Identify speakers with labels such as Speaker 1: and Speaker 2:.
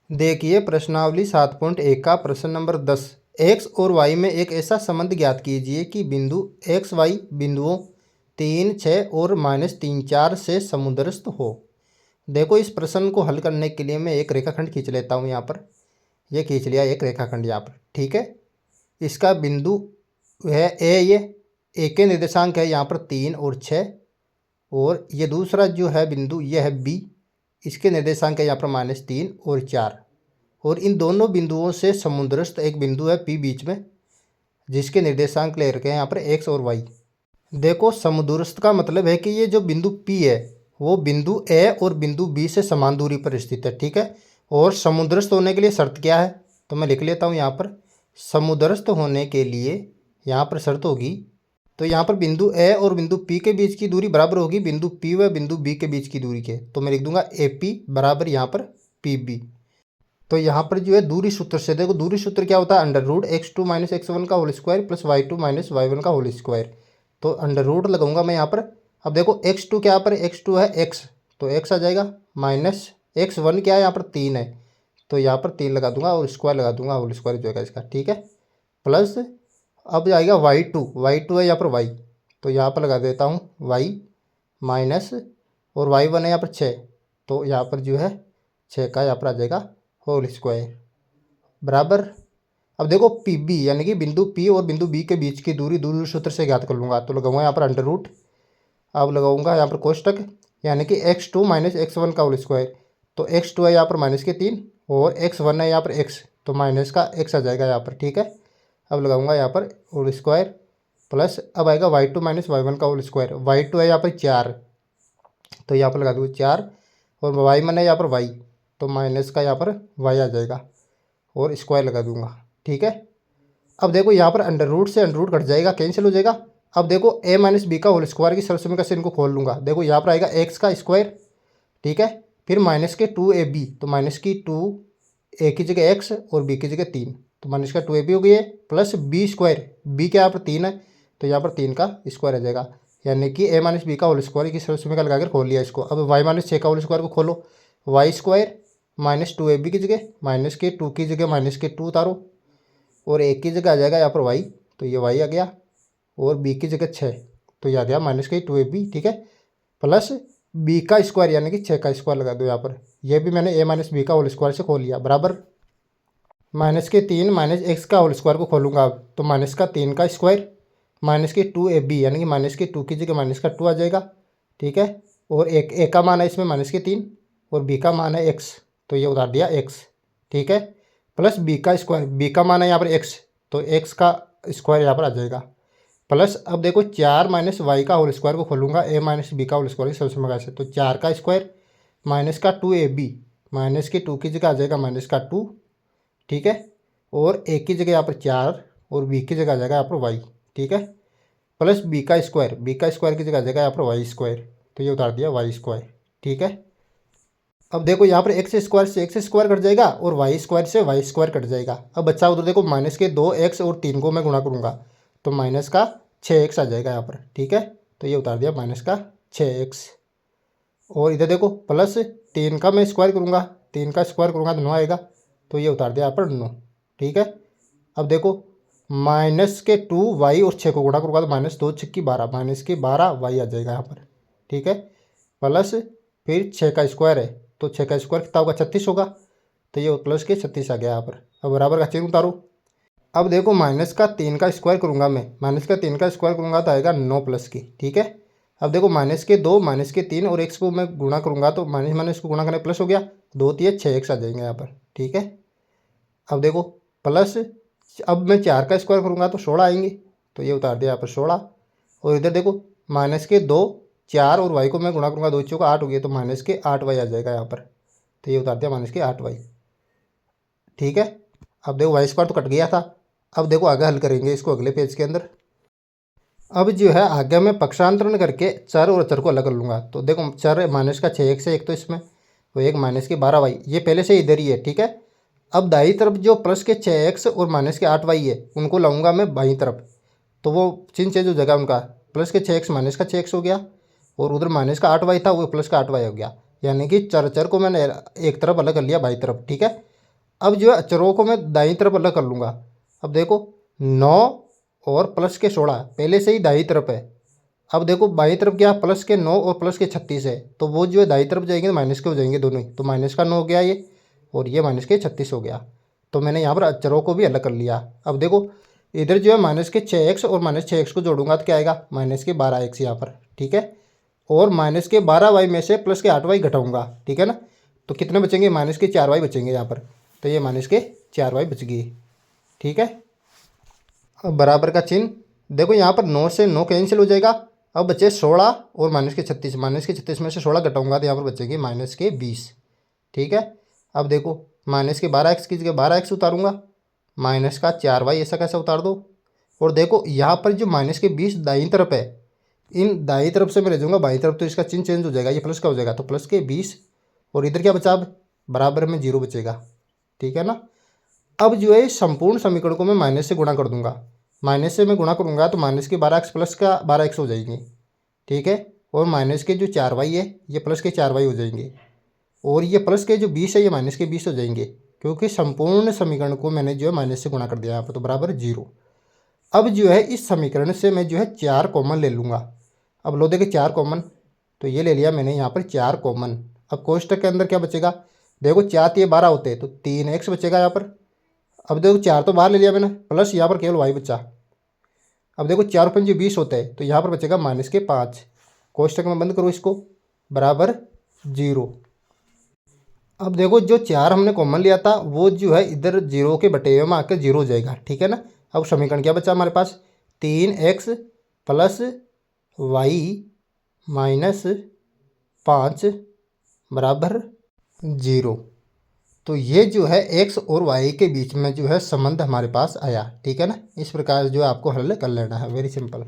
Speaker 1: देखिए प्रश्नावली 7.1 का प्रश्न नंबर 10। एक्स और वाई में एक ऐसा संबंध ज्ञात कीजिए कि बिंदु एक्स वाई बिंदुओं 3, 6 और -3, 4 से समुद्रस्थ हो। देखो इस प्रश्न को हल करने के लिए मैं एक रेखाखंड खींच लेता हूँ। यहाँ पर ये खींच लिया एक रेखाखंड यहाँ पर, ठीक है। इसका बिंदु है ए, ये ए के निर्देशांक है यहाँ पर 3 और 6, और ये दूसरा जो है बिंदु ये है बी, इसके निर्देशांक है यहाँ पर -3 और 4, और इन दोनों बिंदुओं से समुद्रस्थ एक बिंदु है पी बीच में, जिसके निर्देशांक ले रखे हैं यहाँ पर एक्स और वाई। देखो समुद्रस्थ का मतलब है कि ये जो बिंदु पी है वो बिंदु ए और बिंदु बी से समान दूरी पर स्थित है, ठीक है। और समुद्रस्थ होने के लिए शर्त क्या है, तो मैं लिख लेता हूँ यहाँ पर। समुद्रस्थ होने के लिए यहाँ पर शर्त होगी, तो यहाँ पर बिंदु ए और बिंदु पी के बीच की दूरी बराबर होगी बिंदु पी व बिंदु बी के बीच की दूरी के। तो मैं लिख दूंगा ए पी बराबर यहाँ पर पी बी। तो यहाँ पर जो है दूरी सूत्र से, देखो दूरी सूत्र क्या होता है, √x2 - x1 का whole square plus y2 - y1 का होल स्क्वायर। तो अंडर रूट लगाऊंगा मैं यहाँ पर। अब देखो x2 क्या पर, x2 है x, तो x आ जाएगा, माइनस x1 क्या है यहाँ पर 3 है, तो यहाँ पर 3 लगा दूंगा और स्क्वायर लगा दूंगा, होल स्क्वायर जो है इसका, ठीक है। प्लस अब आएगा y2 है यहाँ पर y, तो यहाँ पर लगा देता हूँ y माइनस, और y1 है यहाँ पर 6, तो यहाँ पर जो है 6 का यहाँ पर आ जाएगा होल स्क्वायर बराबर। अब देखो पी बी यानी कि बिंदु पी और बिंदु बी के बीच की दूरी दूरी सूत्र से ज्ञात कर लूँगा, तो लगाऊंगा यहाँ पर अंडर रूट, अब लगाऊंगा यहाँ पर कोष्टक, यानी कि x2 - x1 का होल स्क्वायर। तो x2 है यहाँ पर -3 और x1 है यहाँ पर x, तो माइनस का x आ जाएगा यहाँ पर, ठीक है। अब लगाऊंगा यहाँ पर होल स्क्वायर, प्लस अब आएगा y2 - y1 का होल स्क्वायर। y2 है यहाँ पर 4, तो यहाँ पर लगा दूँगा 4, और y1 है यहाँ पर y, तो माइनस का यहाँ पर y आ जाएगा और स्क्वायर लगा दूंगा, ठीक है। अब देखो यहाँ पर अंडर रूट से अंडर रूट कट जाएगा, कैंसिल हो जाएगा। अब देखो a - b का होल स्क्वायर की सरसमी से इनको खोल लूँगा। देखो यहाँ पर आएगा x का स्क्वायर, ठीक है, फिर -2ab, तो -2a की जगह x और b की जगह 3, तो -2ab हो गई है, प्लस b स्क्वायर, b के यहाँ पर 3 है, तो यहाँ पर 3 का स्क्वायर आ जाएगा, यानी कि a - b का होल स्क्वायर की सरसमी का लगाकर खोल लिया इसको। अब y - 6 का होल स्क्वायर को खोलो, y स्क्वायर -2ab की जगह -2 की जगह -2 उतारो, और एक की जगह आ जाएगा यहाँ पर y, तो ये y आ गया, और b की जगह 6, तो ये आ गया -2ab, ठीक है। प्लस b का स्क्वायर यानी कि 6 का स्क्वायर लगा दो यहाँ पर, यह भी मैंने a - b का होल स्क्वायर से खोल लिया बराबर। -3 - x का होल स्क्वायर को खोलूँगा, तो -3 का स्क्वायर -2ab यानी कि -2 की जगह -2 आ जाएगा, ठीक है। और एक a का मान है इसमें -3 और b का मान है x, तो ये उतार दिया x, ठीक है। प्लस b का स्क्वायर, b का मान है यहाँ पर x, तो x का स्क्वायर यहाँ पर आ जाएगा। प्लस अब देखो 4 - y का होल स्क्वायर को खोलूँगा, a - b का होल स्क्वायर की सरसमी से, तो 4 का स्क्वायर -2ab, -2 की जगह आ जाएगा -2, ठीक है। और a की जगह यहाँ पर 4 और b की जगह आ जाएगा यहाँ पर y, ठीक है। प्लस b का स्क्वायर की जगह आ जाएगा यहाँ पर y स्क्वायर, तो ये उतार दिया y स्क्वायर, ठीक है। अब देखो यहाँ पर एक्स स्क्वायर से एक्स स्क्वायर कट जाएगा और वाई स्क्वायर से वाई स्क्वायर कट जाएगा। अब बच्चा उधर देखो -2x और 3 को मैं गुणा करूँगा, तो -6x आ जाएगा यहाँ पर, ठीक है। तो ये उतार दिया -6x, और इधर देखो प्लस 3 का मैं स्क्वायर करूँगा, 3 का स्क्वायर करूँगा तो 9 आएगा, तो ये उतार दिया यहाँ पर 9, ठीक है। अब देखो -2y और 6 को गुणा करूँगा, तो -2 6 की 12, -12y आ जाएगा यहाँ पर, ठीक है। प्लस फिर 6 का स्क्वायर है, तो 6 का स्क्वायर कितना होगा, 36 होगा, तो ये प्लस के 36 आ गया यहाँ पर। अब बराबर का चिन्ह उतारो। अब देखो -3 का स्क्वायर करूँगा मैं, -3 का स्क्वायर करूँगा तो आएगा 9 प्लस की, ठीक है। अब देखो -2 -3 और x को मैं गुणा करूँगा, तो माइनस को गुणा करने प्लस हो गया, 2 3 6x आ जाएंगे यहाँ पर, ठीक है। अब देखो प्लस, अब मैं 4 का स्क्वायर करूँगा तो 16 आएंगे, तो ये उतार दिया यहाँ पर 16। और इधर देखो -2 4 और y को मैं गुणा करूँगा, 2 चौका 8 हो गया, तो -8y आ जाएगा यहाँ पर, तो ये उतार दिया -8y, ठीक है। अब देखो वाई स्क्वायर तो कट गया था। अब देखो आगे हल करेंगे इसको अगले पेज के अंदर। अब जो है आगे मैं पक्षांतरण करके चर और अचर को अलग कर लूँगा। तो देखो चर -6x है एक, तो इसमें वो एक -12y, ये पहले से इधर ही है, ठीक है। अब दाई तरफ जो +6x और -8y है उनको लाऊंगा मैं बाई तरफ, तो वो चिन्ह चेंज हो जाएगा उनका, +6x -6x हो गया, और उधर -8y था वो +8y हो गया, यानी कि चर को मैंने एक तरफ अलग कर लिया बाई तरफ, ठीक है। अब जो है अचरों को मैं दाईं तरफ अलग कर लूँगा। अब देखो 9 और प्लस के 16 पहले से ही दाईं तरफ है। अब देखो बाईं तरफ क्या, प्लस के 9 और प्लस के 36 है, तो वो जो है दाईं तरफ जाएंगे तो माइनस के हो जाएंगे दोनों ही। तो माइनस का 9 हो गया ये, और ये माइनस के 36 हो गया। तो मैंने यहाँ पर अचरों को भी अलग कर लिया। अब देखो इधर जो है माइनस के 6x और माइनस 6x को जोड़ूंगा तो क्या आएगा, माइनस के 12x यहाँ पर, ठीक है। और माइनस के 12y में से प्लस के 8y घटाऊंगा, ठीक है ना। तो कितने बचेंगे, माइनस के 4y बचेंगे यहाँ पर। तो ये माइनस के 4y बच गई, ठीक है। अब बराबर का चिन्ह, देखो यहाँ पर 9 से 9 कैंसिल हो जाएगा। अब बचे 16 और माइनस के 36, माइनस के 36 में से 16 घटाऊंगा तो यहाँ पर बचेंगे माइनस के 20, ठीक है। अब देखो माइनस के 12x की जगह 12x उतारूंगा, माइनस का 4y ऐसा कैसा उतार दो। और देखो यहाँ पर जो माइनस के 20 दाईं तरफ है, इन दाईं तरफ से मैं ले जाऊँगा बाईं तरफ, तो इसका चिन्ह चेंज हो जाएगा, ये प्लस का हो जाएगा। तो प्लस के 20 और इधर क्या बचा, अब बराबर में 0 बचेगा, ठीक है ना। अब जो है इस संपूर्ण समीकरण को मैं माइनस से गुणा कर दूंगा। माइनस से मैं गुणा करूंगा तो माइनस के 12x प्लस का 12x हो जाएंगे, ठीक है। और माइनस के जो 4y है ये प्लस के 4y हो जाएंगे, और ये प्लस के जो 20 है ये माइनस के 20 हो जाएंगे, क्योंकि संपूर्ण समीकरण को मैंने जो है माइनस से गुणा कर दिया यहाँ पर, तो बराबर 0। अब जो है इस समीकरण से मैं जो है 4 कॉमन ले लूँगा। अब लो देखिए 4 कॉमन, तो ये ले लिया मैंने यहाँ पर 4 कॉमन। अब कोष्टक के अंदर क्या बचेगा, देखो 4 ये 12 होते हैं तो 3x बचेगा यहाँ पर। अब देखो 4 तो बाहर ले लिया मैंने, प्लस यहाँ पर केवल y बचा। अब देखो 4 पंजे 20 होता है तो यहाँ पर बचेगा माइनस के 5। कोष्टक में बंद करो इसको, बराबर 0। अब देखो जो 4 हमने कॉमन लिया था वो जो है इधर 0 के बटे में आकर 0 हो जाएगा, ठीक है ना। अब समीकरण क्या बचा हमारे पास, 3x प्लस y माइनस 5 बराबर 0। तो ये जो है x और y के बीच में जो है संबंध हमारे पास आया, ठीक है ना। इस प्रकार जो है आपको हल कर लेना है, वेरी सिंपल।